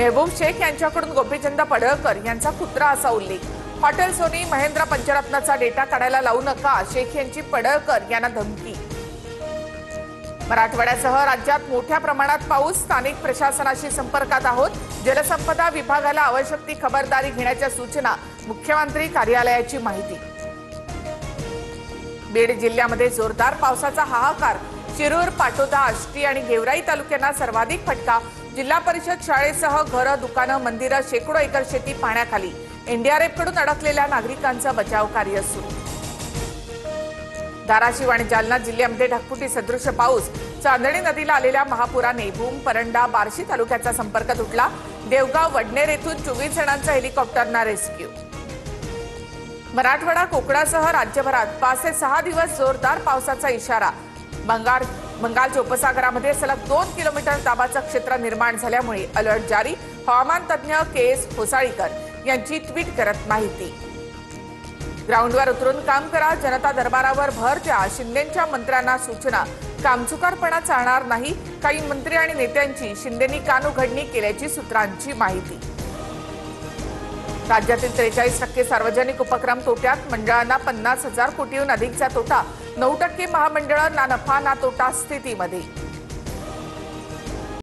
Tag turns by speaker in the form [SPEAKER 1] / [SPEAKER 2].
[SPEAKER 1] मेहबूब शेख यांच्याकडून गोपीचंद पडळकर यांचा कुत्रा असा उल्लेख। हॉटेल सोनी महेंद्र पंचरत्नाचा डेटा काढायला लावू नका, शेख यांची पडळकर यांना धमकी। मराठवाड्यासह राज्यात मोठ्या प्रमाणात पाऊस, स्थानिक प्रशासनाशी संपर्कात आहोत। जलसंपदा विभागाला आवश्यक ती खबरदारी घेण्याच्या सूचना, मुख्यमंत्री कार्यालयाची माहिती। बीड जिल्ह्यामध्ये जोरदार पावसाचा हाहाकार। शिरूर, पाटोदा, आष्टी आणि गेवराई तालुक्यांना सर्वाधिक फटका। जिल्हा परिषद शाळेसह घरं, दुकानं, मंदिरं, शेकडो एकर शेती पाण्याखाली। एनडीआरएफ कडून अडकलेल्या नागरिकांचा बचाव कार्य सुरू। धाराशिव आणि जालना जिल्ह्यामध्ये ढगफुटी सदृश पाऊस। चांदणी नदीला आलेल्या महापुराने भूम, परंडा, बार्शी तालुक्याचा संपर्क तुटला। देवगाव, वडनेर येथून 24 जणांचा हेलिकॉप्टरना रेस्क्यू। मराठवाडा, कोकणासह राज्यभरात 5 ते 6 दिवस जोरदार पावसाचा इशारा। बंगालच्या उपसागरामध्ये सलग 2 किलोमीटर दाबाचं क्षेत्र निर्माण झाल्यामुळे अलर्ट जारी। हवामान तज्ज्ञ के.एस. होसाळीकर यांची ट्विट करत माहिती। ग्राउंडवर उतरून काम करा, जनता दरबारावर भर द्या, शिंदेंच्या मंत्र्यांना सूचना। कामचुकारपणा चालणार नाही, काही मंत्री आणि नेत्यांची शिंदेंनी कानउघडणी केल्याची सूत्रांची माहिती। राज्यातील 43% सार्वजनिक उपक्रम तोट्यात, मंडळांना 50,000 कोटीहून अधिकचा तोटा। 9% महामंडळं ना नफा ना तोटा स्थितीमध्ये।